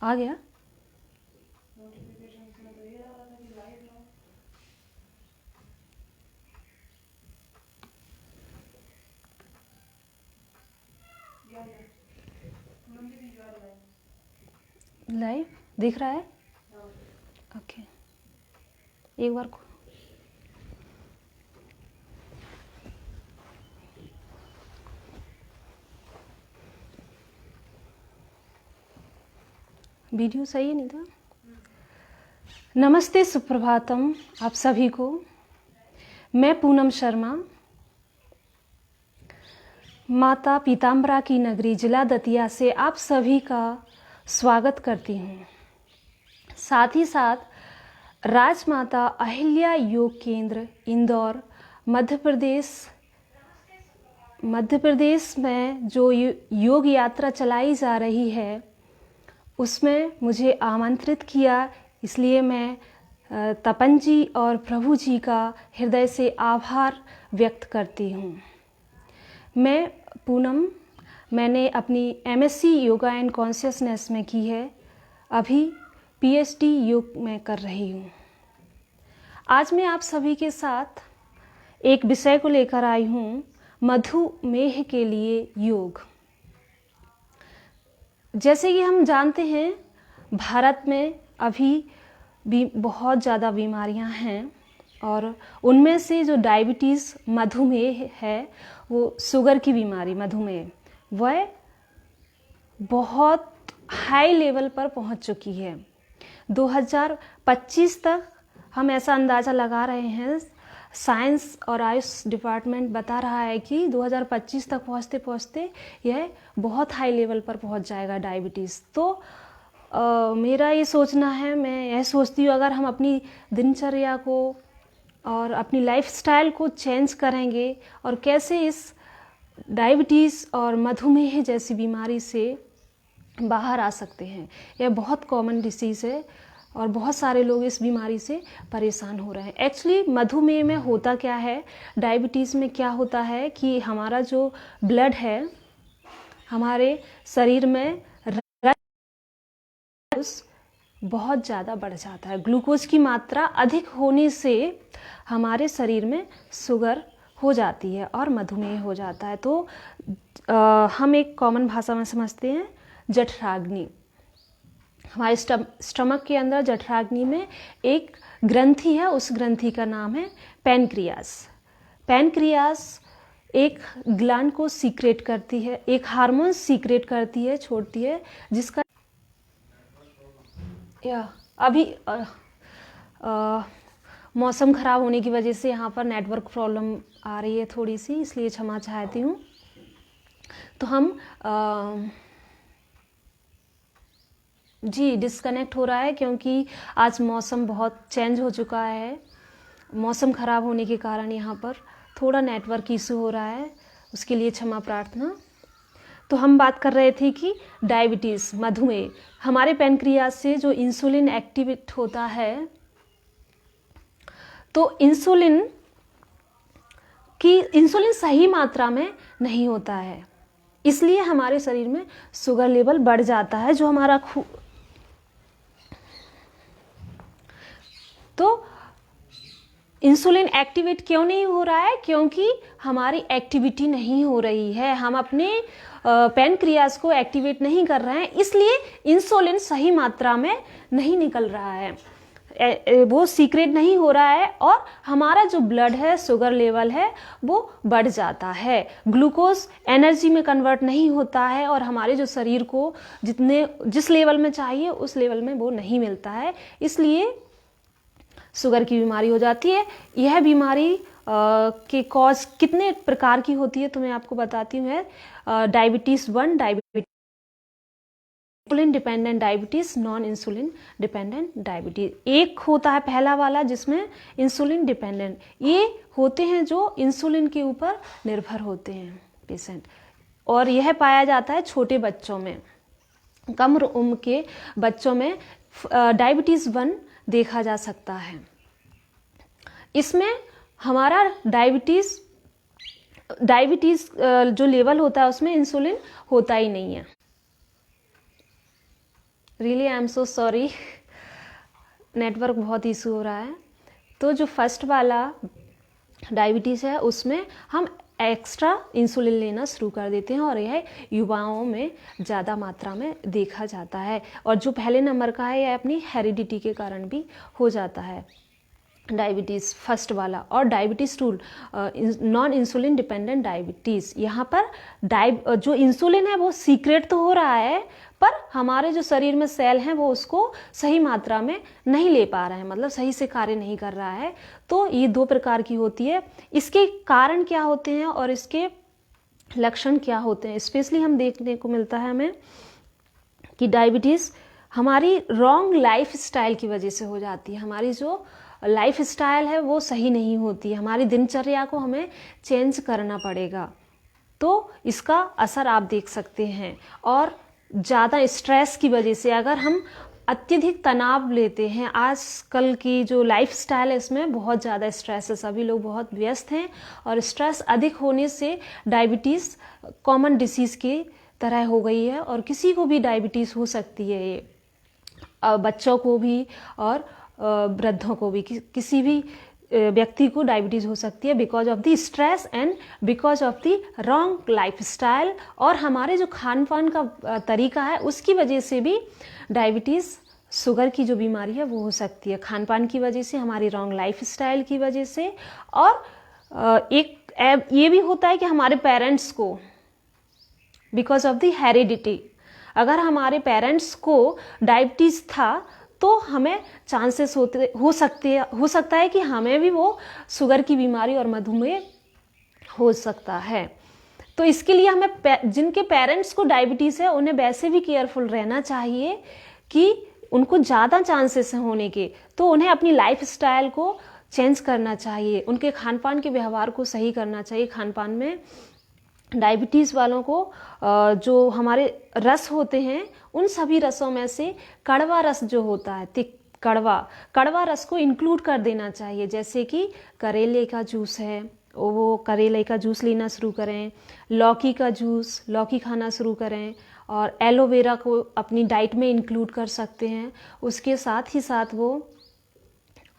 आ गया? लाइव दिख रहा है? ओके, एक बार वीडियो सही है नहीं था? नमस्ते, सुप्रभातम आप सभी को। मैं पूनम शर्मा माता पीताम्बरा की नगरी जिला दतिया से आप सभी का स्वागत करती हूँ। साथ ही साथ राजमाता अहिल्या योग केंद्र इंदौर मध्य प्रदेश में जो योग यात्रा चलाई जा रही है उसमें मुझे आमंत्रित किया, इसलिए मैं तपन जी और प्रभु जी का हृदय से आभार व्यक्त करती हूँ। मैं पूनम, मैंने अपनी एमएससी योगा एंड कॉन्शियसनेस में की है, अभी पीएचडी योग में कर रही हूँ। आज मैं आप सभी के साथ एक विषय को लेकर आई हूँ, मधुमेह के लिए योग। जैसे कि हम जानते हैं भारत में अभी भी बहुत ज़्यादा बीमारियां हैं और उनमें से जो डायबिटीज़ मधुमेह है, वो शुगर की बीमारी मधुमेह, वह बहुत हाई लेवल पर पहुंच चुकी है। 2025 तक हम ऐसा अंदाज़ा लगा रहे हैं, साइंस और आयुष डिपार्टमेंट बता रहा है कि 2025 तक पहुंचते पहुंचते यह बहुत हाई लेवल पर पहुंच जाएगा डायबिटीज़। तो मेरा ये सोचना है, मैं यह सोचती हूँ अगर हम अपनी दिनचर्या को और अपनी लाइफस्टाइल को चेंज करेंगे और कैसे इस डायबिटीज़ और मधुमेह जैसी बीमारी से बाहर आ सकते हैं। यह बहुत कॉमन डिसीज़ है और बहुत सारे लोग इस बीमारी से परेशान हो रहे हैं। एक्चुअली मधुमेह में होता क्या है, डायबिटीज़ में क्या होता है कि हमारा जो ब्लड है हमारे शरीर में बहुत ज़्यादा बढ़ जाता है। ग्लूकोज की मात्रा अधिक होने से हमारे शरीर में शुगर हो जाती है और मधुमेह हो जाता है। तो हम एक कॉमन भाषा में समझते हैं जठराग्नि। हमारे स्टमक के अंदर जठराग्नि में एक ग्रंथि है, उस ग्रंथि का नाम है पैनक्रियास। पैनक्रियास एक ग्लैंड को सीक्रेट करती है, एक हार्मोन सीक्रेट करती है, छोड़ती है, जिसका अभी मौसम ख़राब होने की वजह से यहाँ पर नेटवर्क प्रॉब्लम आ रही है थोड़ी सी, इसलिए क्षमा चाहती हूँ। तो हम जी डिस्कनेक्ट हो रहा है क्योंकि आज मौसम बहुत चेंज हो चुका है। मौसम ख़राब होने के कारण यहाँ पर थोड़ा नेटवर्क इशू हो रहा है, उसके लिए क्षमा प्रार्थना। तो हम बात कर रहे थे कि डायबिटीज़ मधुमेह, हमारे पैनक्रियास से जो इंसुलिन एक्टिवेट होता है, तो इंसुलिन सही मात्रा में नहीं होता है, इसलिए हमारे शरीर में शुगर लेवल बढ़ जाता है। जो हमारा तो इंसुलिन एक्टिवेट क्यों नहीं हो रहा है? क्योंकि हमारी एक्टिविटी नहीं हो रही है, हम अपने पैनक्रियास को एक्टिवेट नहीं कर रहे हैं, इसलिए इंसुलिन सही मात्रा में नहीं निकल रहा है, वो सीक्रेट नहीं हो रहा है और हमारा जो ब्लड है, शुगर लेवल है, वो बढ़ जाता है। ग्लूकोज एनर्जी में कन्वर्ट नहीं होता है और हमारे जो शरीर को जिस लेवल में चाहिए उस लेवल में वो नहीं मिलता है, इसलिए शुगर की बीमारी हो जाती है। यह बीमारी के कॉज कितने प्रकार की होती है तो मैं आपको बताती हूँ। Diabetes 1, insulin dependent diabetes, non insulin dependent diabetes. एक होता है पहला वाला जिसमें इंसुलिन डिपेंडेंट, ये होते हैं जो इंसुलिन के ऊपर निर्भर होते हैं पेशेंट, और यह पाया जाता है छोटे बच्चों में, कम उम्र के बच्चों में डायबिटीज़ 1 देखा जा सकता है। इसमें हमारा डायबिटीज़ जो लेवल होता है उसमें इंसुलिन होता ही नहीं है। Really I am so sorry, network बहुत इशू हो रहा है। तो जो फर्स्ट वाला डायबिटीज़ है उसमें हम एक्स्ट्रा इंसुलिन लेना शुरू कर देते हैं और यह युवाओं में ज़्यादा मात्रा में देखा जाता है। और जो पहले नंबर का है यह अपनी हेरिडिटी के कारण भी हो जाता है डायबिटीज़ फर्स्ट वाला। और diabetes two non insulin dependent diabetes, यहाँ पर जो इंसुलिन है वो सीक्रेट तो हो रहा है पर हमारे जो शरीर में सेल हैं वो उसको सही मात्रा में नहीं ले पा रहे हैं, मतलब सही से कार्य नहीं कर रहा है। तो ये 2 प्रकार की होती है। इसके कारण क्या होते हैं और इसके लक्षण क्या होते हैं, स्पेशली हम देखने को मिलता है हमें कि डायबिटीज़ हमारी रॉन्ग लाइफ स्टाइल की वजह से हो जाती है। हमारी जो लाइफ स्टाइल है वो सही नहीं होती, हमारी दिनचर्या को हमें चेंज करना पड़ेगा। तो इसका असर आप देख सकते हैं। और ज़्यादा स्ट्रेस की वजह से, अगर हम अत्यधिक तनाव लेते हैं, आजकल की जो लाइफ स्टाइल है इसमें बहुत ज़्यादा स्ट्रेस है, सभी लोग बहुत व्यस्त हैं और स्ट्रेस अधिक होने से डायबिटीज़ कॉमन डिसीज़ की तरह हो गई है और किसी को भी डायबिटीज़ हो सकती है। ये बच्चों को भी और वृद्धों को भी, किसी भी व्यक्ति को डायबिटीज़ हो सकती है because of the stress and because of the wrong life style. और हमारे जो खान पान का तरीका है उसकी वजह से भी डायबिटीज़ शुगर की जो बीमारी है वो हो सकती है, खान पान की वजह से, हमारी रॉन्ग लाइफ स्टाइल की वजह से। और एक ये भी होता है कि हमारे पेरेंट्स को बिकॉज ऑफ द हेरिडिटी, अगर हमारे पेरेंट्स को डायबिटीज़ था तो हमें चांसेस हो सकता है कि हमें भी वो शुगर की बीमारी और मधुमेह हो सकता है। तो इसके लिए हमें जिनके पेरेंट्स को डायबिटीज़ है उन्हें वैसे भी केयरफुल रहना चाहिए कि उनको ज़्यादा चांसेस हैं होने के, तो उन्हें अपनी लाइफ स्टाइल को चेंज करना चाहिए, उनके खान पान के व्यवहार को सही करना चाहिए। खान पान में डायबिटीज़ वालों को जो हमारे रस होते हैं उन सभी रसों में से कड़वा रस जो होता है, कड़वा रस को इंक्लूड कर देना चाहिए। जैसे कि करेले का जूस है, वो करेले का जूस लेना शुरू करें, लौकी का जूस, लौकी खाना शुरू करें, और एलोवेरा को अपनी डाइट में इंक्लूड कर सकते हैं। उसके साथ ही साथ वो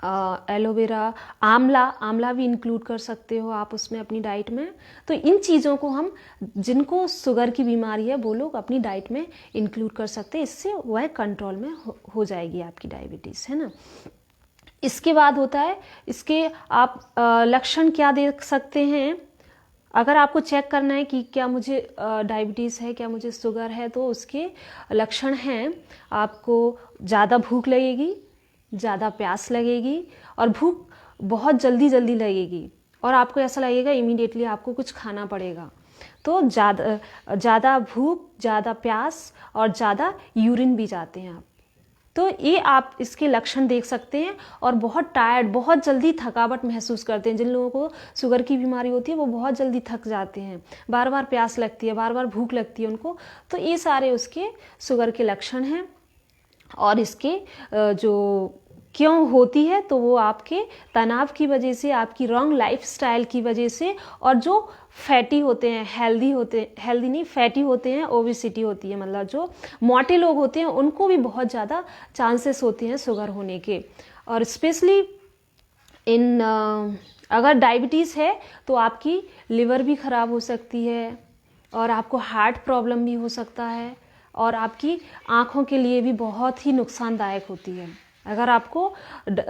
एलोवेरा, आंवला भी इंक्लूड कर सकते हो आप उसमें अपनी डाइट में। तो इन चीज़ों को हम, जिनको शुगर की बीमारी है वो लोग अपनी डाइट में इंक्लूड कर सकते हैं, इससे वह कंट्रोल में हो जाएगी आपकी डायबिटीज़, है ना। इसके बाद होता है, इसके आप लक्षण क्या देख सकते हैं। अगर आपको चेक करना है कि क्या मुझे डायबिटीज़ है, क्या मुझे शुगर है, तो उसके लक्षण हैं, आपको ज़्यादा भूख लगेगी, ज़्यादा प्यास लगेगी और भूख बहुत जल्दी लगेगी और आपको ऐसा लगेगा इमीडिएटली आपको कुछ खाना पड़ेगा। तो ज़्यादा भूख, ज़्यादा प्यास और ज़्यादा यूरिन भी जाते हैं आप। तो ये आप इसके लक्षण देख सकते हैं। और बहुत टायर्ड, बहुत जल्दी थकावट महसूस करते हैं। जिन लोगों को शुगर की बीमारी होती है वो बहुत जल्दी थक जाते हैं, बार बार प्यास लगती है, बार बार भूख लगती है उनको। तो ये सारे उसके शुगर के लक्षण हैं। और इसके जो क्यों होती है, तो वो आपके तनाव की वजह से, आपकी रॉन्ग लाइफ स्टाइल की वजह से, और जो फैटी होते हैं, हेल्दी नहीं फैटी होते हैं, ओबेसिटी होती है, मतलब जो मोटे लोग होते हैं उनको भी बहुत ज़्यादा चांसेस होते हैं शुगर होने के। और स्पेशली अगर डायबिटीज़ है तो आपकी लिवर भी ख़राब हो सकती है और आपको हार्ट प्रॉब्लम भी हो सकता है और आपकी आँखों के लिए भी बहुत ही नुकसानदायक होती है। अगर आपको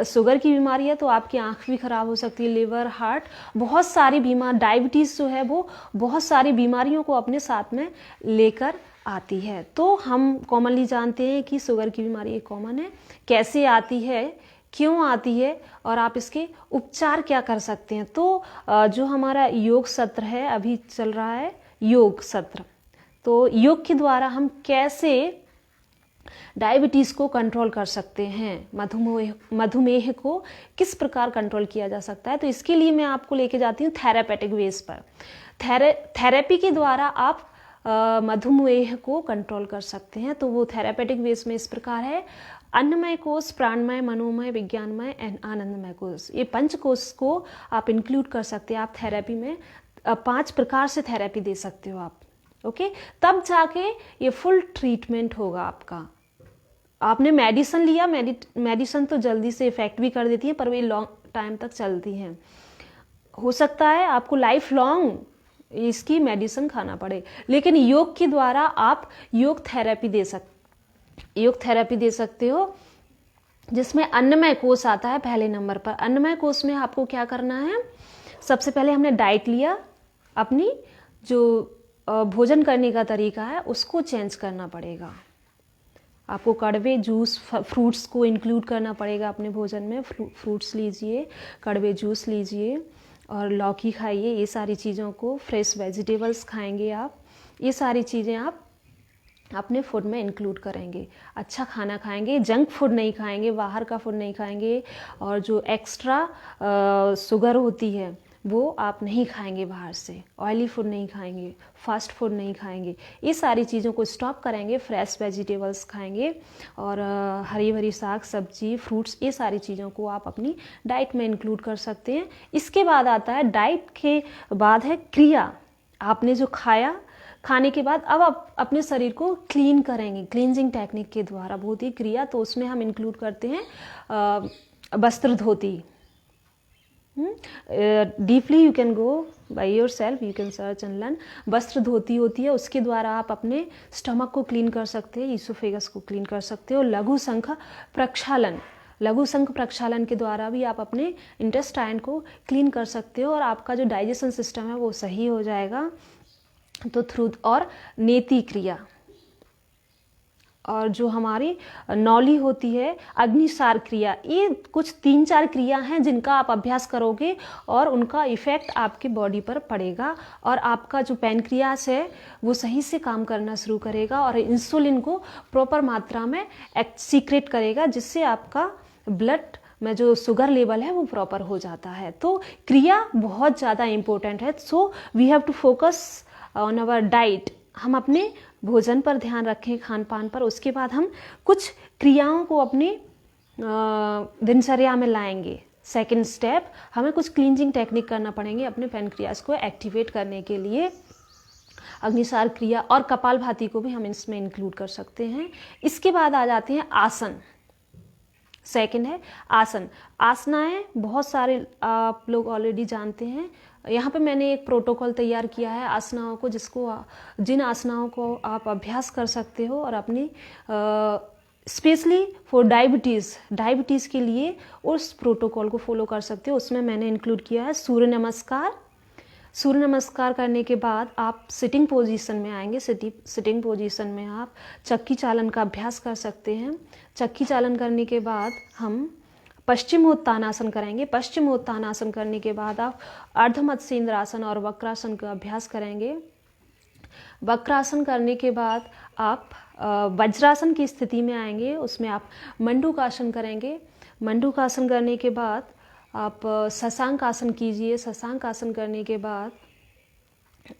शुगर की बीमारी है तो आपकी आँख भी ख़राब हो सकती है, लिवर, हार्ट, बहुत सारी डायबिटीज़ जो है वो बहुत सारी बीमारियों को अपने साथ में लेकर आती है। तो हम कॉमनली जानते हैं कि शुगर की बीमारी एक कॉमन है, कैसे आती है, क्यों आती है और आप इसके उपचार क्या कर सकते हैं। तो जो हमारा योग सत्र है, अभी चल रहा है योग सत्र, तो योग के द्वारा हम कैसे डायबिटीज़ को कंट्रोल कर सकते हैं, मधुमेह को किस प्रकार कंट्रोल किया जा सकता है। तो इसके लिए मैं आपको लेके जाती हूँ थेरापेटिक वेज पर। थेरेपी के द्वारा आप मधुमेह को कंट्रोल कर सकते हैं। तो वो थेरापेटिक वेज में इस प्रकार है: अन्नमय कोश, प्राणमय, मनोमय, विज्ञानमय एंड आनंदमय कोश। ये 5 कोश को आप इंक्लूड कर सकते हैं। आप थेरेपी में 5 प्रकार से थेरेपी दे सकते हो आप, ओके। तब जाके ये फुल ट्रीटमेंट होगा आपका। आपने मेडिसिन लिया, मेडिसिन तो जल्दी से इफेक्ट भी कर देती है, पर वे लॉन्ग टाइम तक चलती हैं। हो सकता है आपको लाइफ लॉन्ग इसकी मेडिसिन खाना पड़े, लेकिन योग के द्वारा आप योग थेरेपी दे सकते हो, जिसमें अन्नमय कोष आता है पहले नंबर पर। अन्नमय कोष में आपको क्या करना है, सबसे पहले हमने डाइट लिया, अपनी जो भोजन करने का तरीका है उसको चेंज करना पड़ेगा। आपको कड़वे जूस, फ्रूट्स को इंक्लूड करना पड़ेगा अपने भोजन में। फ्रूट्स लीजिए, कड़वे जूस लीजिए और लौकी खाइए, ये सारी चीज़ों को, फ्रेश वेजिटेबल्स खाएंगे आप, ये सारी चीज़ें आप अपने फूड में इंक्लूड करेंगे। अच्छा खाना खाएंगे, जंक फूड नहीं खाएंगे, बाहर का फूड नहीं खाएंगे, और जो एक्स्ट्रा शुगर होती है वो आप नहीं खाएंगे बाहर से, ऑयली फूड नहीं खाएंगे, फास्ट फूड नहीं खाएंगे, ये सारी चीज़ों को स्टॉप करेंगे। फ्रेश वेजिटेबल्स खाएंगे और हरी भरी साग सब्जी, फ्रूट्स, ये सारी चीज़ों को आप अपनी डाइट में इंक्लूड कर सकते हैं। इसके बाद आता है, डाइट के बाद है क्रिया। आपने जो खाया, खाने के बाद अब आप अपने शरीर को क्लीन करेंगे क्लींजिंग टेक्निक के द्वारा, बहुत ही क्रिया। तो उसमें हम इंक्लूड करते हैं वस्त्र धोती। Deeply you can go by yourself, you can search and learn. वस्त्र धोती होती है, उसके द्वारा आप अपने स्टमक को क्लीन कर सकते हैं, ईसोफेगस को क्लीन कर सकते हो। लघु शंख प्रक्षालन के द्वारा भी आप अपने इंटेस्टाइन को क्लीन कर सकते हो और आपका जो डाइजेशन सिस्टम है वो सही हो जाएगा। तो थ्रू और नेति क्रिया, और जो हमारी नौली होती है अग्निसार क्रिया, ये कुछ 3-4 क्रिया हैं जिनका आप अभ्यास करोगे और उनका इफेक्ट आपके बॉडी पर पड़ेगा और आपका जो पैनक्रियास है वो सही से काम करना शुरू करेगा और इंसुलिन को प्रॉपर मात्रा में सीक्रेट करेगा, जिससे आपका ब्लड में जो शुगर लेवल है वो प्रॉपर हो जाता है। तो क्रिया बहुत ज़्यादा इम्पोर्टेंट है। So we have to focus on our diet. हम अपने भोजन पर ध्यान रखें, खान पान पर। उसके बाद हम कुछ क्रियाओं को अपनी दिनचर्या में लाएंगे। सेकंड स्टेप, हमें कुछ क्लींजिंग टेक्निक करना पड़ेंगे अपने पैनक्रियास को एक्टिवेट करने के लिए। अग्निसार क्रिया और कपालभाति को भी हम इसमें इंक्लूड कर सकते हैं। इसके बाद आ जाते हैं आसन। सेकंड है आसन। आसनाएं बहुत सारे आप लोग ऑलरेडी जानते हैं। यहाँ पे मैंने एक प्रोटोकॉल तैयार किया है आसनाओं को, जिन आसनाओं को आप अभ्यास कर सकते हो और अपनी स्पेशली फॉर डायबिटीज़ के लिए उस प्रोटोकॉल को फॉलो कर सकते हो। उसमें मैंने इंक्लूड किया है सूर्य नमस्कार। सूर्य नमस्कार करने के बाद आप सिटिंग पोजीशन में आएंगे। सिटिंग पोजीशन में आप चक्की चालन का अभ्यास कर सकते हैं। चक्की चालन करने के बाद हम पश्चिमोत्तानासन करेंगे। पश्चिमोत्तानासन करने के बाद आप अर्धमत्स्येंद्रासन और वक्रासन का अभ्यास करेंगे। वक्रासन करने के बाद आप वज्रासन की स्थिति में आएंगे। उसमें आप मंडूकासन करेंगे। मंडूकासन करने के बाद आप शशांक आसन कीजिए। शशांक आसन करने के बाद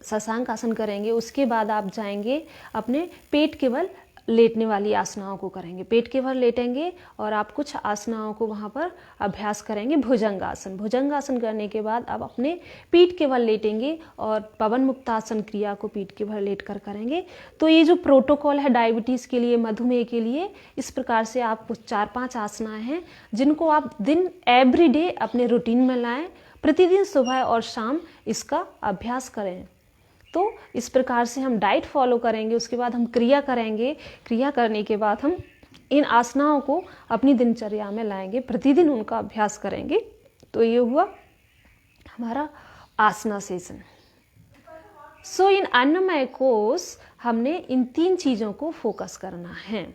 शशांक आसन करेंगे। उसके बाद आप जाएंगे अपने पेट के बल लेटने वाली आसनाओं को करेंगे। पेट के बल लेटेंगे और आप कुछ आसनाओं को वहाँ पर अभ्यास करेंगे। भुजंगासन। भुजंगासन करने के बाद आप अपने पीठ के बल लेटेंगे और पवन मुक्तासन क्रिया को पीठ के बल लेट कर करेंगे। तो ये जो प्रोटोकॉल है डायबिटीज़ के लिए, मधुमेह के लिए, इस प्रकार से आप कुछ 4-5 आसनाएं हैं जिनको आप दिन एवरीडे अपने रूटीन में लाएं। प्रतिदिन सुबह और शाम इसका अभ्यास करें। तो इस प्रकार से हम डाइट फॉलो करेंगे। उसके बाद हम क्रिया करेंगे। क्रिया करने के बाद हम इन आसनाओं को अपनी दिनचर्या में लाएंगे, प्रतिदिन उनका अभ्यास करेंगे। तो ये हुआ हमारा आसना सेशन। सो इन अन्नमय कोश हमने इन 3 चीज़ों को फोकस करना है।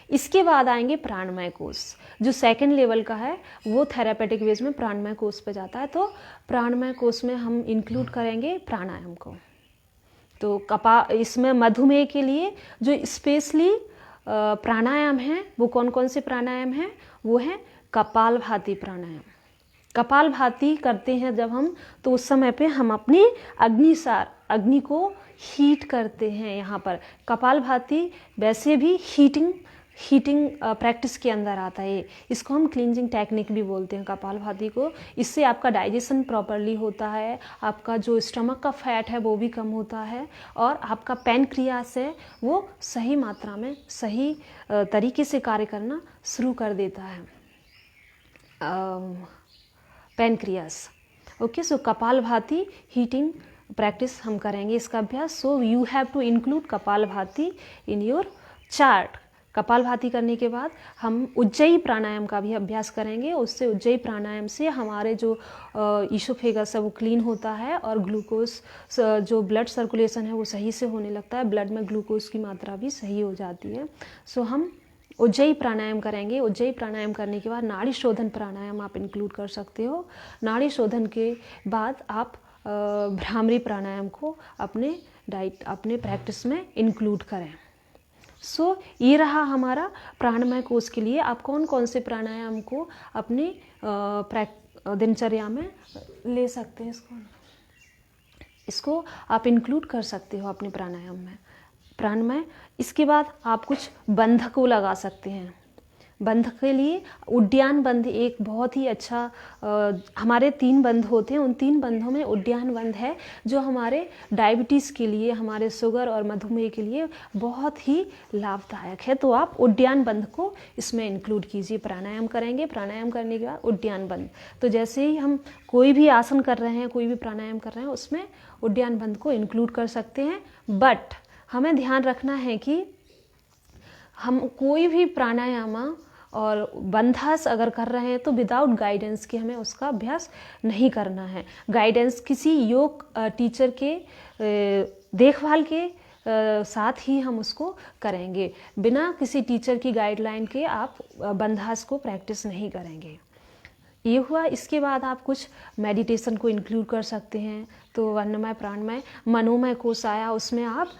इसके बाद आएंगे प्राणमय कोश, जो सेकंड लेवल का है, वो थेरापेटिक वेज में प्राणमय कोश पे जाता है। तो प्राणमय कोश में हम इंक्लूड करेंगे प्राणायाम को। तो इसमें मधुमेह के लिए जो स्पेशली प्राणायाम हैं, वो कौन कौन से प्राणायाम हैं? वो है कपालभाति प्राणायाम। कपालभाति करते हैं जब हम, तो उस समय पे हम अपनी अग्नि को हीट करते हैं। यहाँ पर कपालभाति वैसे भी हीटिंग हीटिंग प्रैक्टिस के अंदर आता है। इसको हम क्लींजिंग टेक्निक भी बोलते हैं कपालभाति को। इससे आपका डाइजेशन प्रॉपरली होता है, आपका जो स्टमक का फैट है वो भी कम होता है, और आपका पैनक्रियास है वो सही मात्रा में सही तरीके से कार्य करना शुरू कर देता है। Pancreas. Okay, so kapalbhati heating practice हम करेंगे इसका अभ्यास। So you have to include kapalbhati in your chart. Kapalbhati करने के बाद हम उज्जयी प्राणायाम का भी अभ्यास करेंगे। उससे उज्जयी प्राणायाम से हमारे जो ईसोफेगस है वो क्लीन होता है, और ग्लूकोज जो ब्लड सर्कुलेशन है वो सही से होने लगता है, ब्लड में ग्लूकोज की मात्रा भी सही हो जाती है। सो हम उज्जयी प्राणायाम करेंगे। उज्जयी प्राणायाम करने के बाद नाड़ी शोधन प्राणायाम आप इंक्लूड कर सकते हो। नाड़ी शोधन के बाद आप भ्रामरी प्राणायाम को अपने प्रैक्टिस में इंक्लूड करें। सो ये रहा हमारा प्राणमय कोष के लिए। आप कौन कौन से प्राणायाम को अपनी दिनचर्या में ले सकते हैं, इसको आप इंक्लूड कर सकते हो अपने प्राणायाम में, प्राणमय। इसके बाद आप कुछ बंध को लगा सकते हैं। बंध के लिए उद्यान बंध एक बहुत ही अच्छा हमारे 3 बंध होते हैं। उन 3 बंधों में उद्यान बंध है जो हमारे डायबिटीज़ के लिए, हमारे शुगर और मधुमेह के लिए बहुत ही लाभदायक है। तो आप उद्यान बंध को इसमें इंक्लूड कीजिए। प्राणायाम करेंगे, प्राणायाम करने के बाद उद्यान बंध। तो जैसे ही हम कोई भी आसन कर रहे हैं, कोई भी प्राणायाम कर रहे हैं, उसमें उद्यान बंध को इंक्लूड कर सकते हैं। बट हमें ध्यान रखना है कि हम कोई भी प्राणायाम और बंधास अगर कर रहे हैं तो विदाउट गाइडेंस के हमें उसका अभ्यास नहीं करना है। गाइडेंस किसी योग टीचर के देखभाल के साथ ही हम उसको करेंगे। बिना किसी टीचर की गाइडलाइन के आप बंधास को प्रैक्टिस नहीं करेंगे। ये हुआ। इसके बाद आप कुछ मेडिटेशन को इंक्लूड कर सकते हैं। तो अन्नमय, प्राणमय, मनोमय कोष आया, उसमें आप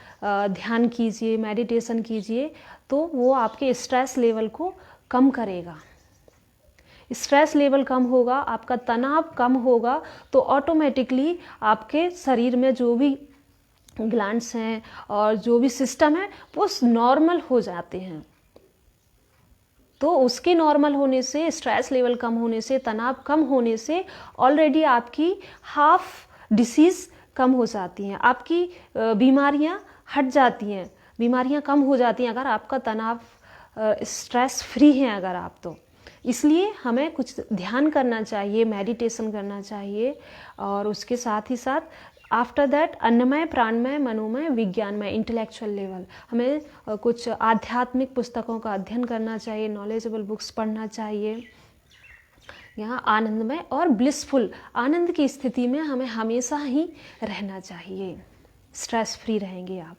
ध्यान कीजिए, मेडिटेशन कीजिए, तो वो आपके स्ट्रेस लेवल को कम करेगा। स्ट्रेस लेवल कम होगा, आपका तनाव कम होगा, तो ऑटोमेटिकली आपके शरीर में जो भी ग्लैंड्स हैं और जो भी सिस्टम है वो नॉर्मल हो जाते हैं। तो उसके नॉर्मल होने से, स्ट्रेस लेवल कम होने से, तनाव कम होने से ऑलरेडी आपकी हाफ डिसीज़ कम हो जाती हैं, आपकी बीमारियां हट जाती हैं, बीमारियां कम हो जाती हैं अगर आपका तनाव स्ट्रेस फ्री हैं अगर आप। तो इसलिए हमें कुछ ध्यान करना चाहिए, मेडिटेशन करना चाहिए, और उसके साथ ही साथ आफ्टर दैट अन्नमय, प्राणमय, मनोमय, विज्ञानमय, इंटेलेक्चुअल लेवल हमें कुछ आध्यात्मिक पुस्तकों का अध्ययन करना चाहिए, नॉलेजेबल बुक्स पढ़ना चाहिए। यहाँ आनंदमय और ब्लिसफुल, आनंद की स्थिति में हमें हमेशा ही रहना चाहिए। स्ट्रेस फ्री रहेंगे आप,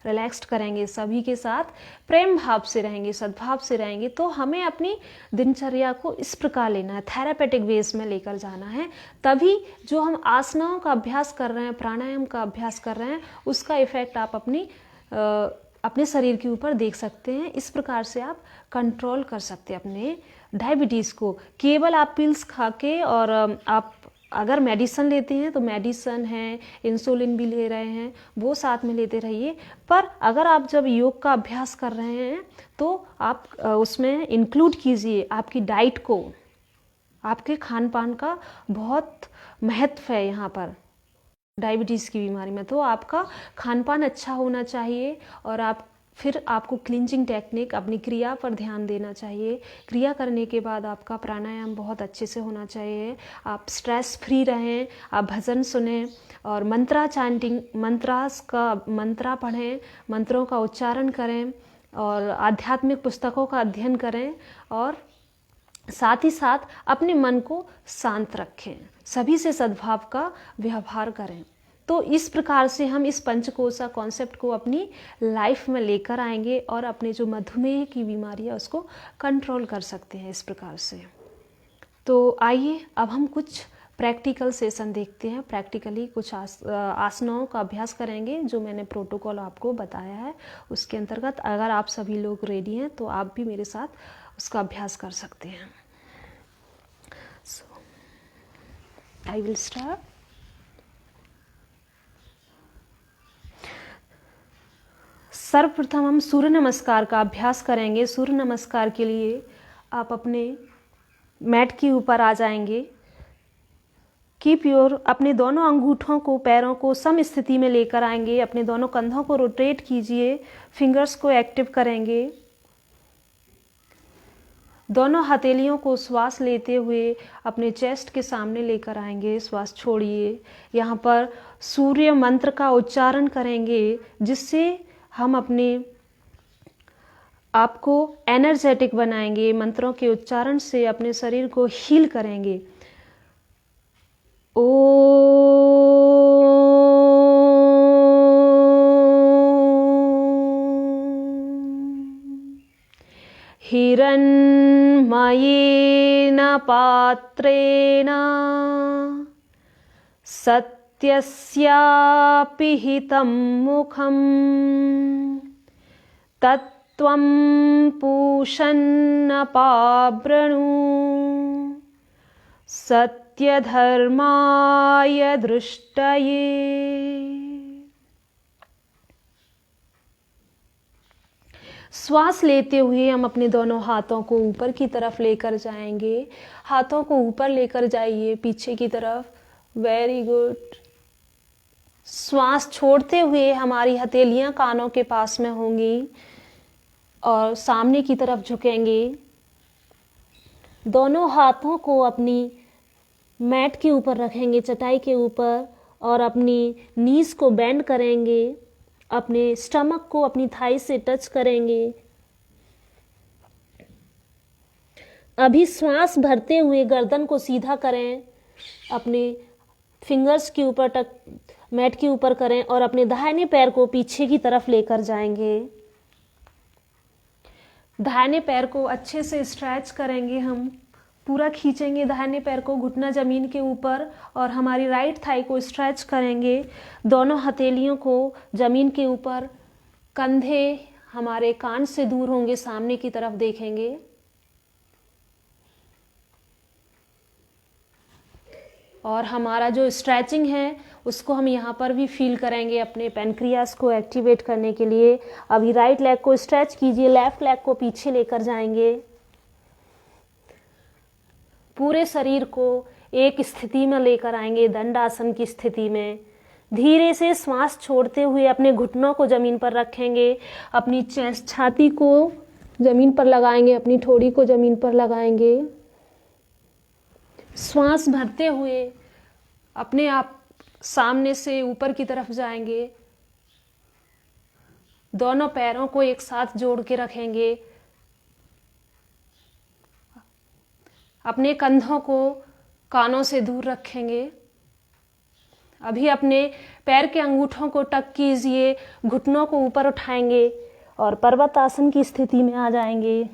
रिलैक्स्ड करेंगे, सभी के साथ प्रेम भाव से रहेंगे, सद्भाव से रहेंगे। तो हमें अपनी दिनचर्या को इस प्रकार लेना है, थेरापेटिक वेज में लेकर जाना है। तभी जो हम आसनाओं का अभ्यास कर रहे हैं, प्राणायाम का अभ्यास कर रहे हैं, उसका इफेक्ट आप अपने शरीर के ऊपर देख सकते हैं। इस प्रकार से आप कंट्रोल कर सकते हैं अपने डायबिटीज़ को। केवल आप पिल्स खा के, और आप अगर मेडिसिन लेते हैं तो मेडिसिन है, इंसुलिन भी ले रहे हैं, वो साथ में लेते रहिए। पर अगर आप जब योग का अभ्यास कर रहे हैं तो आप उसमें इंक्लूड कीजिए आपकी डाइट को। आपके खान पान का बहुत महत्व है यहाँ पर डायबिटीज़ की बीमारी में। तो आपका खान पान अच्छा होना चाहिए, और फिर आपको क्लींजिंग टेक्निक, अपनी क्रिया पर ध्यान देना चाहिए। क्रिया करने के बाद आपका प्राणायाम बहुत अच्छे से होना चाहिए। आप स्ट्रेस फ्री रहें, आप भजन सुनें, और मंत्रा चैंटिंग, मंत्रा पढ़ें, मंत्रों का उच्चारण करें, और आध्यात्मिक पुस्तकों का अध्ययन करें, और साथ ही साथ अपने मन को शांत रखें, सभी से सद्भाव का व्यवहार करें। तो इस प्रकार से हम इस पंचकोशा कॉन्सेप्ट को अपनी लाइफ में लेकर आएंगे, और अपने जो मधुमेह की बीमारी है उसको कंट्रोल कर सकते हैं इस प्रकार से। तो आइए अब हम कुछ प्रैक्टिकल सेशन देखते हैं। प्रैक्टिकली कुछ आसनों का अभ्यास करेंगे जो मैंने प्रोटोकॉल आपको बताया है। उसके अंतर्गत अगर आप सभी लोग रेडी हैं तो आप भी मेरे साथ उसका अभ्यास कर सकते हैं। सो आई विल स्टार्ट। सर्वप्रथम हम सूर्य नमस्कार का अभ्यास करेंगे। सूर्य नमस्कार के लिए आप अपने मैट के ऊपर आ जाएंगे। कीप योर अपने दोनों अंगूठों को, पैरों को सम स्थिति में लेकर आएंगे। अपने दोनों कंधों को रोटेट कीजिए, फिंगर्स को एक्टिव करेंगे। दोनों हथेलियों को श्वास लेते हुए अपने चेस्ट के सामने लेकर आएंगे। श्वास छोड़िए। यहाँ पर सूर्य मंत्र का उच्चारण करेंगे, जिससे हम अपने आपको एनर्जेटिक बनाएंगे। मंत्रों के उच्चारण से अपने शरीर को हील करेंगे। हिरण्मयेन पात्रेण सत्यस्यापि हितं मुखं तत्त्वं पूषन्न पावृणु सत्यधर्माय दृष्टये। श्वास लेते हुए हम अपने दोनों हाथों को ऊपर की तरफ लेकर जाएंगे। हाथों को ऊपर लेकर जाइए, पीछे की तरफ। Very good. श्वास छोड़ते हुए हमारी हथेलियां कानों के पास में होंगी और सामने की तरफ झुकेंगे। दोनों हाथों को अपनी मैट के ऊपर रखेंगे, चटाई के ऊपर, और अपनी नीज को बेंड करेंगे। अपने स्टमक को अपनी थाई से टच करेंगे। अभी श्वास भरते हुए गर्दन को सीधा करें, अपने फिंगर्स के ऊपर मैट के ऊपर करें और अपने दाहिने पैर को पीछे की तरफ लेकर जाएंगे। दाहिने पैर को अच्छे से स्ट्रेच करेंगे, हम पूरा खींचेंगे दाहिने पैर को, घुटना जमीन के ऊपर, और हमारी राइट थाई को स्ट्रेच करेंगे। दोनों हथेलियों को जमीन के ऊपर, कंधे हमारे कान से दूर होंगे, सामने की तरफ देखेंगे। और हमारा जो स्ट्रेचिंग है उसको हम यहाँ पर भी फील करेंगे अपने पैनक्रियास को एक्टिवेट करने के लिए। अभी राइट लेग को स्ट्रेच कीजिए, लेफ्ट लेग को पीछे लेकर जाएंगे। पूरे शरीर को एक स्थिति में लेकर आएंगे, दंडासन की स्थिति में। धीरे से श्वास छोड़ते हुए अपने घुटनों को जमीन पर रखेंगे, अपनी चेस्ट, छाती को जमीन पर लगाएंगे, अपनी ठोड़ी को जमीन पर लगाएंगे। श्वास भरते हुए अपने आप सामने से ऊपर की तरफ जाएंगे। दोनों पैरों को एक साथ जोड़ के रखेंगे। अपने कंधों को कानों से दूर रखेंगे। अभी अपने पैर के अंगूठों को टक कीजिए, घुटनों को ऊपर उठाएंगे और पर्वतासन की स्थिति में आ जाएंगे।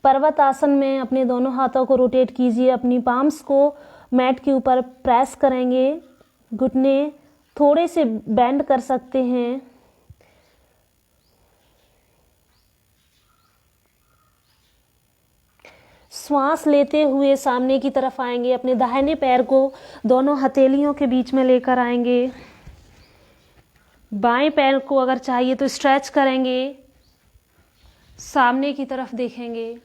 पर्वतासन में अपने दोनों हाथों को रोटेट कीजिए, अपनी पाम्स को मैट के ऊपर प्रेस करेंगे। घुटने थोड़े से बेंड कर सकते हैं। श्वास लेते हुए सामने की तरफ आएंगे, अपने दाहिने पैर को दोनों हथेलियों के बीच में लेकर आएंगे। बाएं पैर को अगर चाहिए तो स्ट्रेच करेंगे, सामने की तरफ देखेंगे।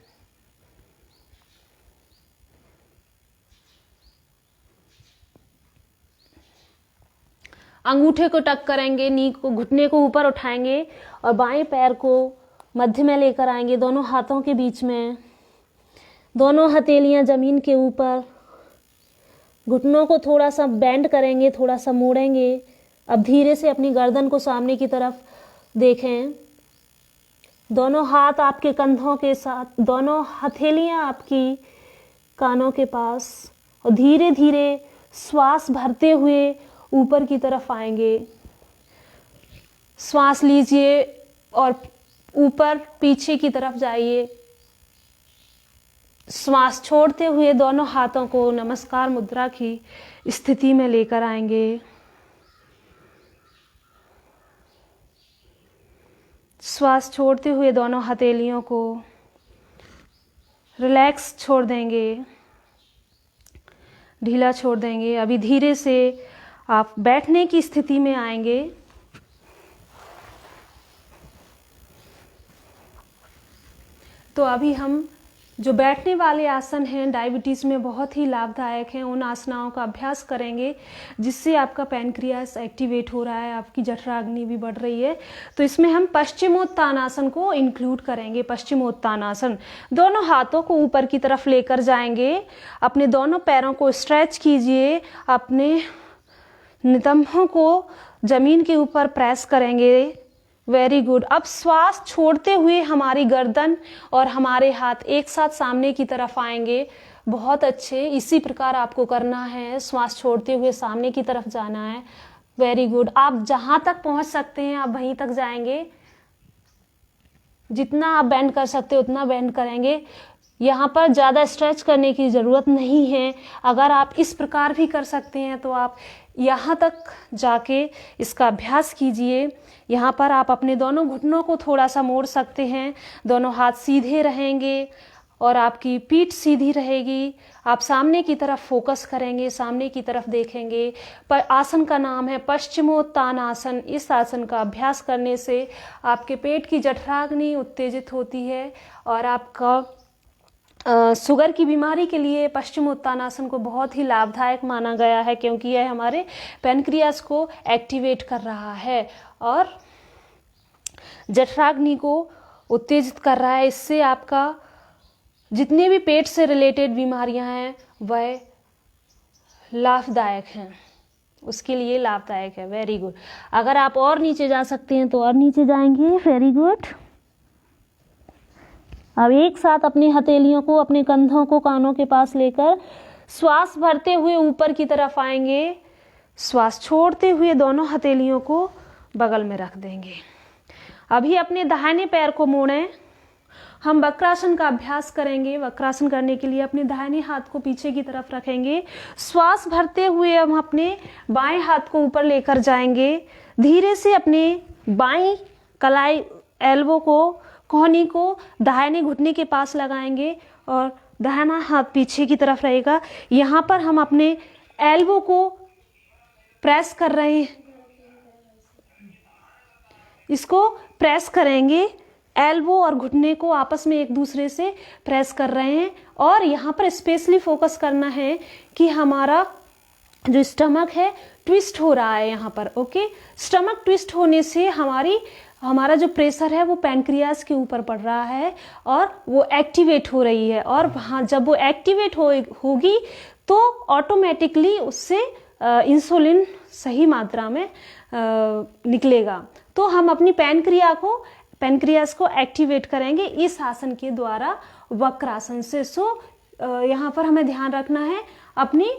अंगूठे को टक करेंगे, नी को, घुटने को ऊपर उठाएंगे और बाएं पैर को मध्य में लेकर आएंगे, दोनों हाथों के बीच में। दोनों हथेलियां जमीन के ऊपर। घुटनों को थोड़ा सा बेंड करेंगे, थोड़ा सा मोड़ेंगे। अब धीरे से अपनी गर्दन को सामने की तरफ देखें। दोनों हाथ आपके कंधों के साथ, दोनों हथेलियां आपकी कानों के पास, और धीरे धीरे श्वास भरते हुए ऊपर की तरफ आएंगे। श्वास लीजिए और ऊपर पीछे की तरफ जाइए। श्वास छोड़ते हुए दोनों हाथों को नमस्कार मुद्रा की स्थिति में लेकर आएंगे। श्वास छोड़ते हुए दोनों हथेलियों को रिलैक्स छोड़ देंगे, ढीला छोड़ देंगे। अभी धीरे से आप बैठने की स्थिति में आएंगे। तो अभी हम जो बैठने वाले आसन हैं डायबिटीज़ में बहुत ही लाभदायक हैं, उन आसनाओं का अभ्यास करेंगे जिससे आपका पैनक्रियास एक्टिवेट हो रहा है, आपकी जठराग्नि भी बढ़ रही है। तो इसमें हम पश्चिमोत्तानासन को इंक्लूड करेंगे। पश्चिमोत्तानासन, दोनों हाथों को ऊपर की तरफ लेकर जाएंगे, अपने दोनों पैरों को स्ट्रेच कीजिए, अपने नितंबों को जमीन के ऊपर प्रेस करेंगे। Very good. अब श्वास छोड़ते हुए हमारी गर्दन और हमारे हाथ एक साथ सामने की तरफ आएंगे। बहुत अच्छे, इसी प्रकार आपको करना है, श्वास छोड़ते हुए सामने की तरफ जाना है। Very good. आप जहां तक पहुंच सकते हैं आप वहीं तक जाएंगे, जितना आप बेंड कर सकते हो उतना बेंड करेंगे। यहाँ पर ज़्यादा स्ट्रेच करने की ज़रूरत नहीं है। अगर आप इस प्रकार भी कर सकते हैं तो आप यहाँ तक जाके इसका अभ्यास कीजिए। यहाँ पर आप अपने दोनों घुटनों को थोड़ा सा मोड़ सकते हैं, दोनों हाथ सीधे रहेंगे और आपकी पीठ सीधी रहेगी। आप सामने की तरफ फोकस करेंगे, सामने की तरफ देखेंगे। पर आसन का नाम है पश्चिमोत्तानासन। इस आसन का अभ्यास करने से आपके पेट की जठराग्नि उत्तेजित होती है और आपका शुगर की बीमारी के लिए पश्चिमोत्तानासन को बहुत ही लाभदायक माना गया है, क्योंकि यह हमारे पैनक्रियास को एक्टिवेट कर रहा है और जठराग्नि को उत्तेजित कर रहा है। इससे आपका जितने भी पेट से रिलेटेड बीमारियां हैं वह लाभदायक हैं, उसके लिए लाभदायक है। Very good. अगर आप और नीचे जा सकते हैं तो और नीचे जाएंगे। Very good. अब एक साथ अपनी हथेलियों को अपने कंधों को कानों के पास लेकर श्वास भरते हुए ऊपर की तरफ आएंगे। श्वास छोड़ते हुए दोनों हथेलियों को बगल में रख देंगे। अभी अपने दाहिने पैर को मोड़ें। हम वक्रासन का अभ्यास करेंगे। वक्रासन करने के लिए अपने दाहिने हाथ को पीछे की तरफ रखेंगे। श्वास भरते हुए हम अपने बाएं हाथ को ऊपर लेकर जाएंगे। धीरे से अपने बाईं कलाई एल्बो को, कोहनी को दाहिने घुटने के पास लगाएंगे और दाहिना हाथ पीछे की तरफ रहेगा। यहाँ पर हम अपने एल्बो को प्रेस कर रहे हैं, इसको प्रेस करेंगे। एल्बो और घुटने को आपस में एक दूसरे से प्रेस कर रहे हैं और यहाँ पर स्पेशली फोकस करना है कि हमारा जो स्टमक है ट्विस्ट हो रहा है यहाँ पर। ओके, स्टमक ट्विस्ट होने से हमारा जो प्रेशर है वो पैनक्रियास के ऊपर पड़ रहा है और वो एक्टिवेट हो रही है। और वहाँ जब वो एक्टिवेट होगी तो ऑटोमेटिकली उससे इंसुलिन सही मात्रा में निकलेगा। तो हम अपनी पैनक्रियास को एक्टिवेट करेंगे इस आसन के द्वारा, वक्रासन से। यहाँ पर हमें ध्यान रखना है, अपनी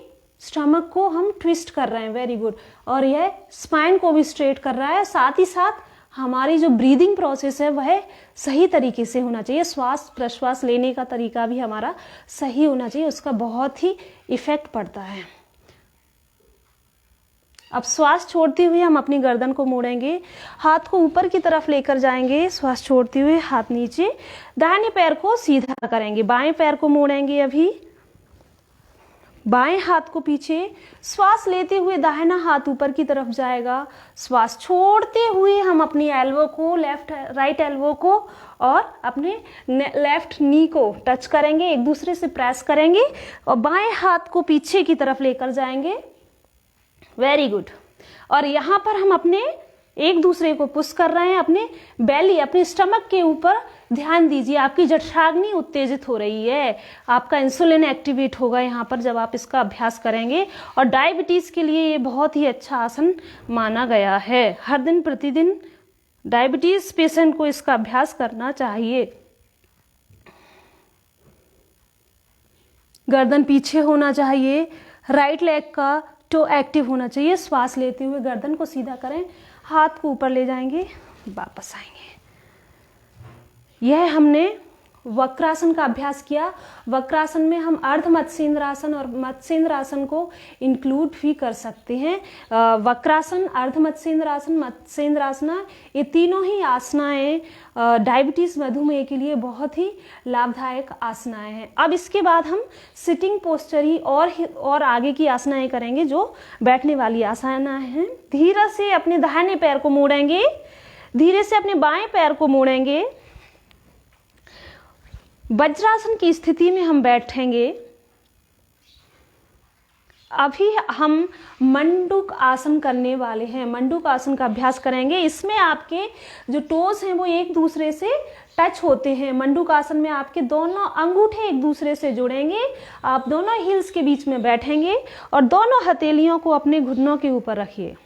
स्टमक को हम ट्विस्ट कर रहे हैं। Very good. और यह स्पाइन को भी स्ट्रेट कर रहा है। साथ ही साथ हमारी जो ब्रीदिंग प्रोसेस है वह सही तरीके से होना चाहिए। श्वास प्रश्वास लेने का तरीका भी हमारा सही होना चाहिए, उसका बहुत ही इफेक्ट पड़ता है। अब श्वास छोड़ते हुए हम अपनी गर्दन को मोड़ेंगे, हाथ को ऊपर की तरफ लेकर जाएंगे। श्वास छोड़ते हुए हाथ नीचे, दाहिने पैर को सीधा करेंगे, बाएं पैर को मोड़ेंगे। अभी बाएं हाथ को पीछे, श्वास लेते हुए दाहिना हाथ ऊपर की तरफ जाएगा। श्वास छोड़ते हुए हम अपनी एल्बो को, राइट एल्बो को और अपने लेफ्ट नी को टच करेंगे, एक दूसरे से प्रेस करेंगे और बाएं हाथ को पीछे की तरफ लेकर जाएंगे। Very good. और यहाँ पर हम अपने एक दूसरे को पुश कर रहे हैं, अपने बेली, अपने स्टमक के ऊपर ध्यान दीजिए। आपकी जठराग्नि उत्तेजित हो रही है, आपका इंसुलिन एक्टिवेट होगा यहाँ पर जब आप इसका अभ्यास करेंगे। और डायबिटीज के लिए ये बहुत ही अच्छा आसन माना गया है। हर दिन प्रतिदिन डायबिटीज पेशेंट को इसका अभ्यास करना चाहिए। गर्दन पीछे होना चाहिए, राइट लेग का टो एक्टिव होना चाहिए। श्वास लेते हुए गर्दन को सीधा करें, हाथ को ऊपर ले जाएंगे, वापस आएंगे। यह हमने वक्रासन का अभ्यास किया। वक्रासन में हम अर्ध मत्स्येंद्रासन और मत्स्येंद्रासन को इंक्लूड भी कर सकते हैं। वक्रासन, अर्ध मत्स्येंद्रासन, मत्स्येंद्रासना, ये तीनों ही आसनाएं डायबिटीज मधुमेह के लिए बहुत ही लाभदायक आसनाएं हैं। अब इसके बाद हम सिटिंग पोस्चरी और आगे की आसनाएं करेंगे जो बैठने वाली आसनाएं हैं। धीरे से अपने दाहिने पैर को मोड़ेंगे, धीरे से अपने बाएं पैर को मोड़ेंगे वज्रासन की स्थिति में हम बैठेंगे। अभी हम मंडूक आसन करने वाले हैं, मंडूक आसन का अभ्यास करेंगे। इसमें आपके जो टोस हैं वो एक दूसरे से टच होते हैं। मंडूक आसन में आपके दोनों अंगूठे एक दूसरे से जुड़ेंगे, आप दोनों हील्स के बीच में बैठेंगे और दोनों हथेलियों को अपने घुटनों के ऊपर रखिए।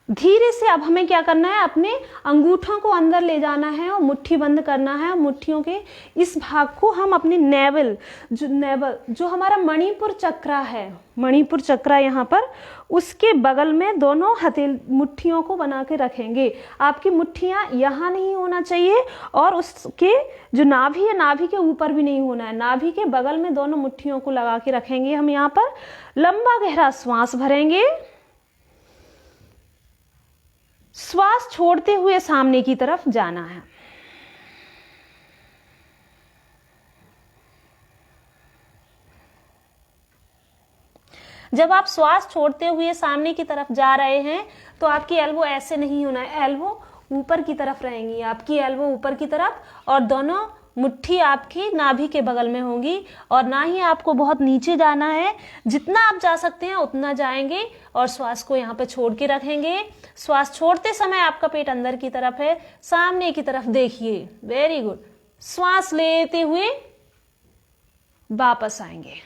धीरे से अब हमें क्या करना है, अपने अंगूठों को अंदर ले जाना है और मुट्ठी बंद करना है। मुट्ठियों के इस भाग को हम अपने नेवल जो हमारा मणिपुर चक्र है, मणिपुर चक्र यहाँ पर, उसके बगल में दोनों मुट्ठियों को बना के रखेंगे। आपकी मुट्ठियाँ यहाँ नहीं होना चाहिए और उसके जो नाभि है, नाभि के ऊपर भी नहीं होना है। नाभि के बगल में दोनों मुट्ठियों को लगा के रखेंगे। हम यहाँ पर लंबा गहरा श्वास भरेंगे। श्वास छोड़ते हुए सामने की तरफ जाना है। जब आप श्वास छोड़ते हुए सामने की तरफ जा रहे हैं तो आपकी एल्बो ऐसे नहीं होना है, एल्बो ऊपर की तरफ रहेंगी, आपकी एल्बो ऊपर की तरफ, और दोनों मुट्ठी आपकी नाभि के बगल में होंगी। और ना ही आपको बहुत नीचे जाना है, जितना आप जा सकते हैं उतना जाएंगे और श्वास को यहाँ पे छोड़ के रखेंगे। श्वास छोड़ते समय आपका पेट अंदर की तरफ है, सामने की तरफ देखिए। Very good. श्वास लेते हुए वापस आएंगे।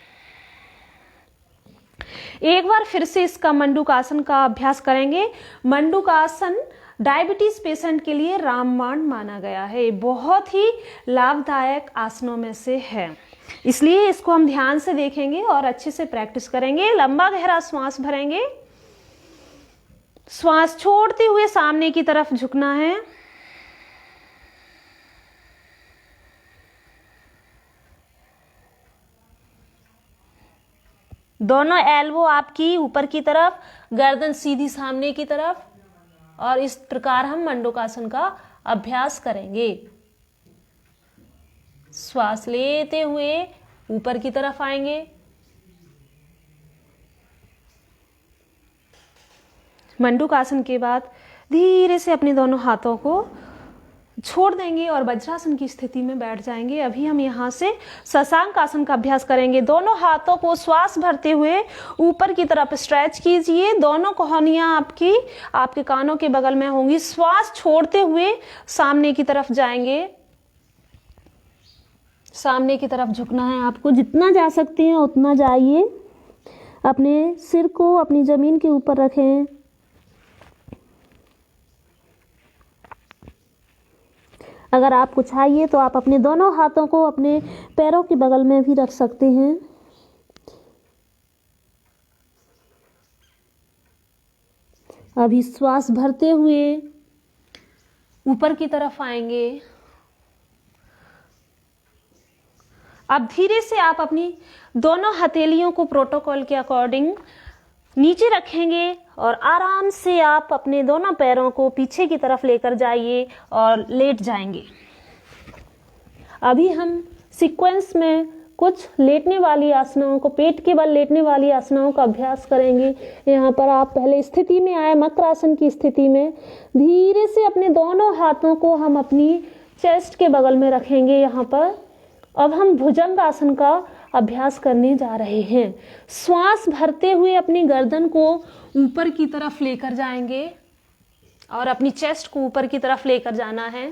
एक बार फिर से इसका मंडूक आसन का अभ्यास करेंगे। मंडूक आसन डायबिटीज पेशेंट के लिए रामबाण माना गया है, बहुत ही लाभदायक आसनों में से है, इसलिए इसको हम ध्यान से देखेंगे और अच्छे से प्रैक्टिस करेंगे। लंबा गहरा श्वास भरेंगे, श्वास छोड़ते हुए सामने की तरफ झुकना है। दोनों एल्बो आपकी ऊपर की तरफ, गर्दन सीधी सामने की तरफ, और इस प्रकार हम मंडूकासन का अभ्यास करेंगे। श्वास लेते हुए ऊपर की तरफ आएंगे, मंडूकासन के बाद धीरे से अपने दोनों हाथों को छोड़ देंगे और वज्रासन की स्थिति में बैठ जाएंगे। अभी हम यहाँ से शशांक आसन का अभ्यास करेंगे। दोनों हाथों को श्वास भरते हुए ऊपर की तरफ स्ट्रेच कीजिए। दोनों कोहनियाँ आपके कानों के बगल में होंगी। श्वास छोड़ते हुए सामने की तरफ जाएंगे, सामने की तरफ झुकना है आपको। जितना जा सकते हैं उतना जाइए। अपने सिर को अपनी जमीन के ऊपर रखें। अगर आपको चाहिए तो आप अपने दोनों हाथों को अपने पैरों के बगल में भी रख सकते हैं। अभी श्वास भरते हुए ऊपर की तरफ आएंगे। अब धीरे से आप अपनी दोनों हथेलियों को प्रोटोकॉल के अकॉर्डिंग नीचे रखेंगे और आराम से आप अपने दोनों पैरों को पीछे की तरफ लेकर जाइए और लेट जाएंगे। अभी हम सीक्वेंस में कुछ लेटने वाली आसनाओं को, पेट के बल लेटने वाली आसनाओं का अभ्यास करेंगे। यहाँ पर आप पहले स्थिति में आए, मकरासन की स्थिति में। धीरे से अपने दोनों हाथों को हम अपनी चेस्ट के बगल में रखेंगे। यहाँ पर अब हम भुजंग आसन का अभ्यास करने जा रहे हैं। श्वास भरते हुए अपनी गर्दन को ऊपर की तरफ लेकर जाएंगे और अपनी चेस्ट को ऊपर की तरफ लेकर जाना है।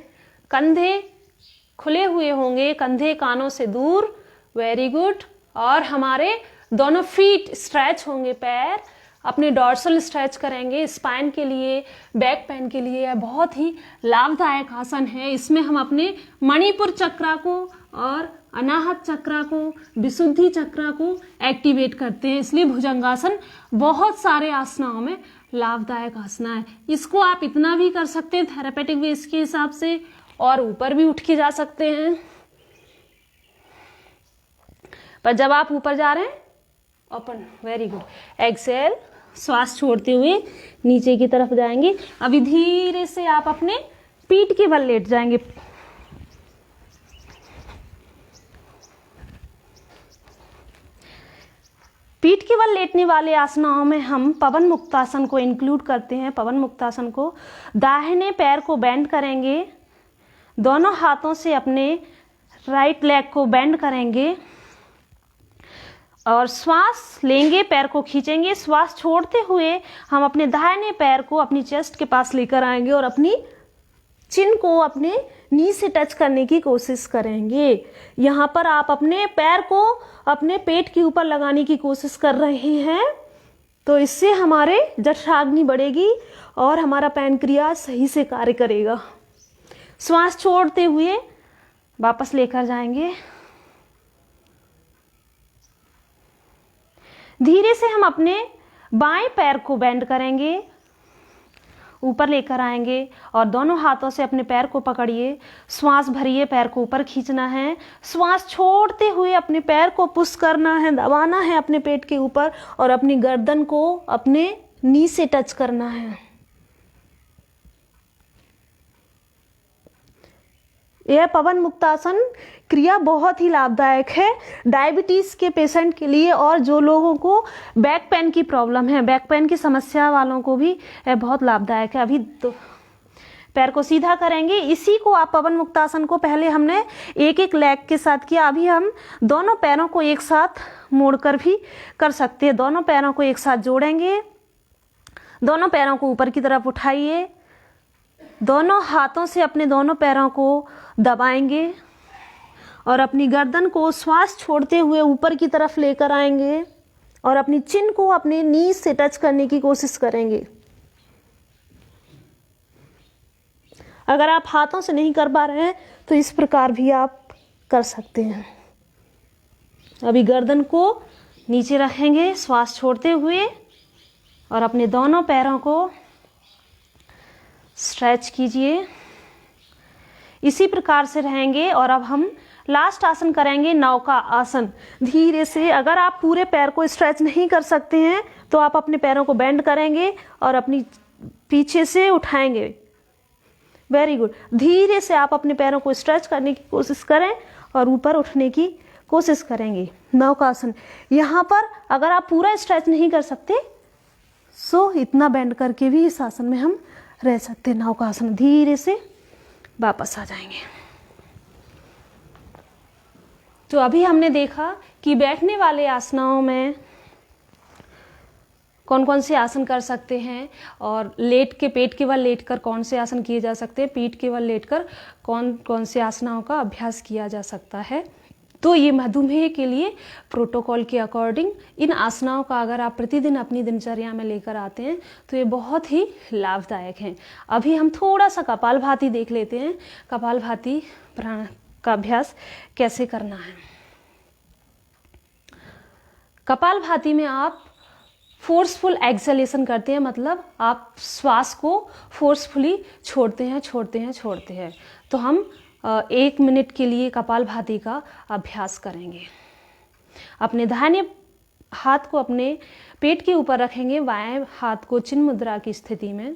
कंधे खुले हुए होंगे, कंधे कानों से दूर। Very good. और हमारे दोनों फीट स्ट्रेच होंगे, पैर अपने डॉर्सल स्ट्रेच करेंगे। स्पाइन के लिए, बैक पेन के लिए यह बहुत ही लाभदायक आसन है। इसमें हम अपने मणिपुर चक्र को और अनाहत चक्र को, विशुद्धि चक्र को एक्टिवेट करते हैं। इसलिए भुजंगासन बहुत सारे आसनाओं में लाभदायक आसना है। इसको आप इतना भी कर सकते हैं थेरेपेटिक वेज के हिसाब से, और ऊपर भी उठ के जा सकते हैं। पर जब आप ऊपर जा रहे हैं, ओपन। Very good. एक्सेल, श्वास छोड़ते हुए नीचे की तरफ जाएंगे। अभी धीरे से आप अपने पीठ के बल लेट जाएंगे। पीठ के बल लेटने वाले आसनाओं में हम पवन मुक्तासन को इंक्लूड करते हैं। पवन मुक्तासन को दाहिने पैर को बेंड करेंगे, दोनों हाथों से अपने राइट लेग को बेंड करेंगे और श्वास लेंगे, पैर को खींचेंगे। श्वास छोड़ते हुए हम अपने दाहिने पैर को अपनी चेस्ट के पास लेकर आएंगे और अपनी चिन को अपने नी से टच करने की कोशिश करेंगे। यहाँ पर आप अपने पैर को अपने पेट के ऊपर लगाने की कोशिश कर रहे हैं, तो इससे हमारे जठराग्नि बढ़ेगी और हमारा पैनक्रियाज सही से कार्य करेगा। श्वास छोड़ते हुए वापस लेकर जाएंगे। धीरे से हम अपने बाएं पैर को बेंड करेंगे, ऊपर लेकर आएंगे और दोनों हाथों से अपने पैर को पकड़िए। श्वास भरिए, पैर को ऊपर खींचना है। श्वास छोड़ते हुए अपने पैर को पुश करना है, दबाना है अपने पेट के ऊपर और अपनी गर्दन को अपने नी से टच करना है। यह पवन मुक्तासन क्रिया बहुत ही लाभदायक है डायबिटीज के पेशेंट के लिए, और जो लोगों को बैक पेन की प्रॉब्लम है, बैक पेन की समस्या वालों को भी यह बहुत लाभदायक है। अभी तो पैर को सीधा करेंगे। इसी को आप पवन मुक्तासन को पहले हमने एक एक लेग के साथ किया, अभी हम दोनों पैरों को एक साथ मोड़कर भी कर सकते हैं। दोनों पैरों को एक साथ जोड़ेंगे, दोनों पैरों को ऊपर की तरफ उठाइए, दोनों हाथों से अपने दोनों पैरों को दबाएंगे और अपनी गर्दन को श्वास छोड़ते हुए ऊपर की तरफ लेकर आएंगे और अपनी चिन को अपने नी से टच करने की कोशिश करेंगे। अगर आप हाथों से नहीं कर पा रहे हैं तो इस प्रकार भी आप कर सकते हैं। अभी गर्दन को नीचे रखेंगे श्वास छोड़ते हुए और अपने दोनों पैरों को स्ट्रेच कीजिए। इसी प्रकार से रहेंगे और अब हम लास्ट आसन करेंगे, नौका आसन। धीरे से, अगर आप पूरे पैर को स्ट्रेच नहीं कर सकते हैं तो आप अपने पैरों को बेंड करेंगे और अपनी पीछे से उठाएंगे। Very good. धीरे से आप अपने पैरों को स्ट्रेच करने की कोशिश करें और ऊपर उठने की कोशिश करेंगे। नौका आसन, यहाँ पर अगर आप पूरा स्ट्रेच नहीं कर सकते सो इतना बेंड करके भी इस आसन में हम रह सकते हैं। नौका आसन, धीरे से वापस आ जाएंगे। तो अभी हमने देखा कि बैठने वाले आसनों में कौन कौन से आसन कर सकते हैं और लेट के, पेट के बल लेटकर कौन से आसन किए जा सकते हैं, पीठ के बल लेटकर कौन कौन से आसनों का अभ्यास किया जा सकता है। तो ये मधुमेह के लिए प्रोटोकॉल के अकॉर्डिंग इन आसनों का अगर आप प्रतिदिन अपनी दिनचर्या में लेकर आते हैं तो ये बहुत ही लाभदायक हैं। अभी हम थोड़ा सा कपालभाति देख लेते हैं, कपालभाति प्राणायाम का अभ्यास कैसे करना है। कपालभाति में आप फोर्सफुल एक्सहेलेशन करते हैं, मतलब आप श्वास को फोर्सफुली छोड़ते हैं। तो हम 1 मिनट के लिए कपालभाति का अभ्यास करेंगे। अपने दाहिने हाथ को अपने पेट के ऊपर रखेंगे, बाएं हाथ को चिन्ह मुद्रा की स्थिति में।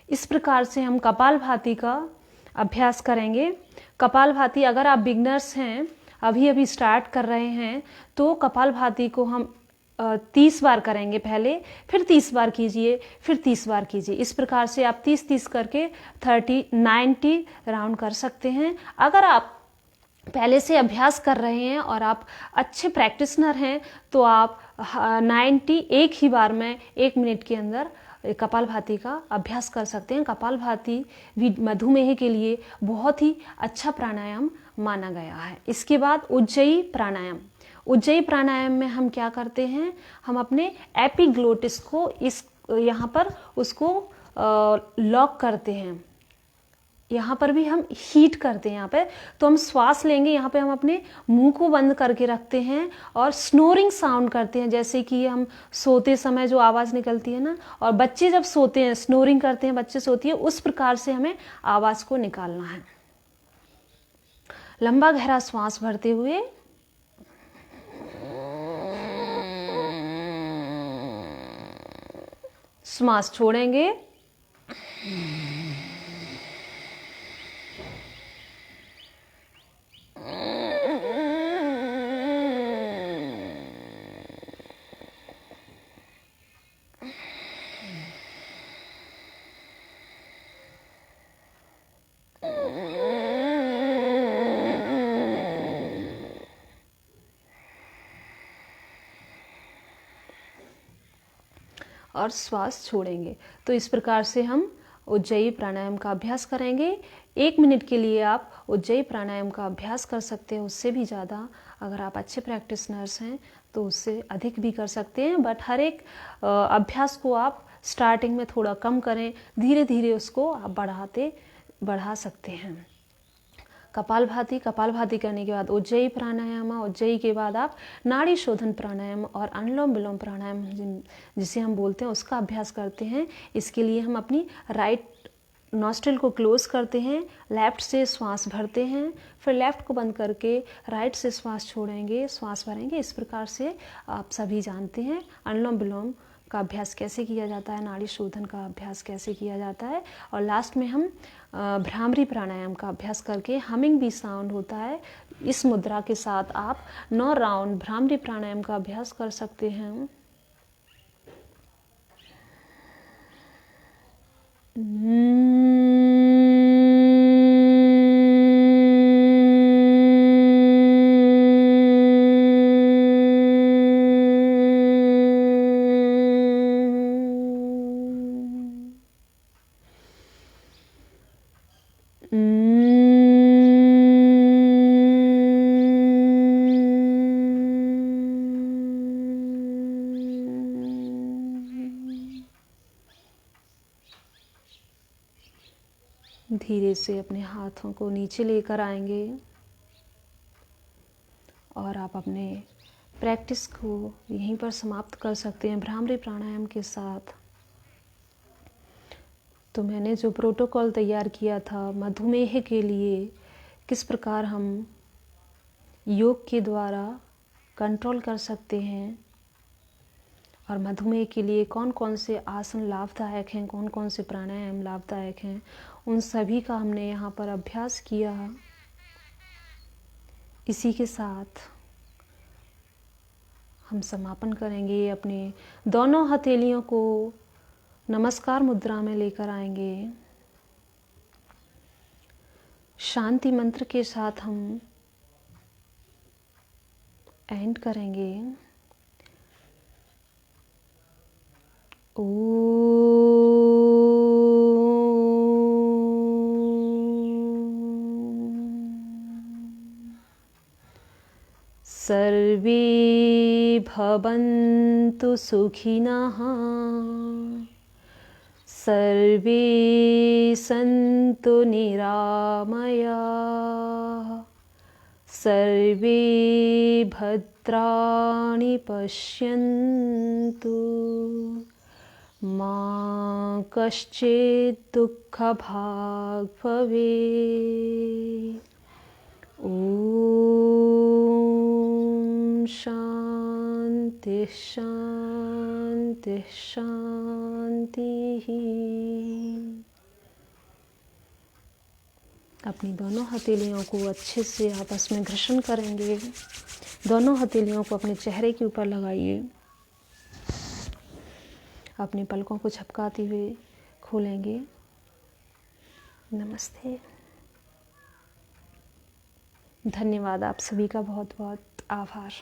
इस प्रकार से हम कपालभाति का अभ्यास करेंगे। कपालभाति अगर आप बिगनर्स हैं, अभी अभी स्टार्ट कर रहे हैं, तो कपालभाति को हम 30 बार करेंगे पहले, फिर 30 बार कीजिए, फिर 30 बार कीजिए। इस प्रकार से आप 30-30 करके 90 राउंड कर सकते हैं। अगर आप पहले से अभ्यास कर रहे हैं और आप अच्छे प्रैक्टिशनर हैं तो आप 90 एक ही बार में 1 मिनट के अंदर कपालभाति का अभ्यास कर सकते हैं। कपालभाति भी मधुमेह के लिए बहुत ही अच्छा प्राणायाम माना गया है। इसके बाद उज्जयी प्राणायाम। उज्जयी प्राणायाम में हम क्या करते हैं, हम अपने एपिग्लोटिस को यहाँ पर उसको लॉक करते हैं। यहाँ पर भी हम हीट करते हैं। यहाँ पे तो हम श्वास लेंगे, यहाँ पे हम अपने मुंह को बंद करके रखते हैं और स्नोरिंग साउंड करते हैं, जैसे कि हम सोते समय जो आवाज़ निकलती है ना, और बच्चे जब सोते हैं स्नोरिंग करते हैं, बच्चे सोती है, उस प्रकार से हमें आवाज़ को निकालना है। लंबा गहरा श्वास भरते हुए श्वास छोड़ेंगे। और श्वास छोड़ेंगे। तो इस प्रकार से हम उज्जयी प्राणायाम का अभ्यास करेंगे। 1 मिनट के लिए आप उज्जयी प्राणायाम का अभ्यास कर सकते हैं, उससे भी ज़्यादा अगर आप अच्छे प्रैक्टिशनर्स हैं तो उससे अधिक भी कर सकते हैं। बट हर एक अभ्यास को आप स्टार्टिंग में थोड़ा कम करें, धीरे धीरे उसको आप बढ़ा सकते हैं। कपालभाति करने के बाद उज्जयी प्राणायाम, उज्जयी के बाद आप नाड़ी शोधन प्राणायाम और अनुलोम विलोम प्राणायाम जिसे हम बोलते हैं उसका अभ्यास करते हैं। इसके लिए हम अपनी राइट नॉस्ट्रिल को क्लोज करते हैं, लेफ्ट से श्वास भरते हैं, फिर लेफ्ट को बंद करके राइट से श्वास छोड़ेंगे, श्वास भरेंगे। इस प्रकार से आप सभी जानते हैं अनुलोम विलोम का अभ्यास कैसे किया जाता है, नाड़ी शोधन का अभ्यास कैसे किया जाता है। और लास्ट में हम भ्रामरी प्राणायाम का अभ्यास करके, हमिंग भी साउंड होता है, इस मुद्रा के साथ आप 9 राउंड भ्रामरी प्राणायाम का अभ्यास कर सकते हैं। धीरे से अपने हाथों को नीचे लेकर आएंगे और आप अपने प्रैक्टिस को यहीं पर समाप्त कर सकते हैं भ्रामरी प्राणायाम के साथ। तो मैंने जो प्रोटोकॉल तैयार किया था मधुमेह के लिए, किस प्रकार हम योग के द्वारा कंट्रोल कर सकते हैं और मधुमेह के लिए कौन कौन से आसन लाभदायक हैं, कौन कौन से प्राणायाम लाभदायक हैं, उन सभी का हमने यहाँ पर अभ्यास किया। इसी के साथ हम समापन करेंगे। अपने दोनों हथेलियों को नमस्कार मुद्रा में लेकर आएंगे। शांति मंत्र के साथ हम एंड करेंगे। सर्वे भवन्तु सुखिनः, सर्वे सन्तु निरामयाः, सर्वे भद्राणि पश्यन्तु, मा कश्चित् दुःखभाग् भवेत्। ॐ शान्ति शान्ति शान्तिः। अपनी दोनों हथेलियों को अच्छे से आपस में घर्षण करेंगे। दोनों हथेलियों को अपने चेहरे के ऊपर लगाइए। अपनी पलकों को झपकाते हुए खोलेंगे। नमस्ते। धन्यवाद। आप सभी का बहुत बहुत आभार।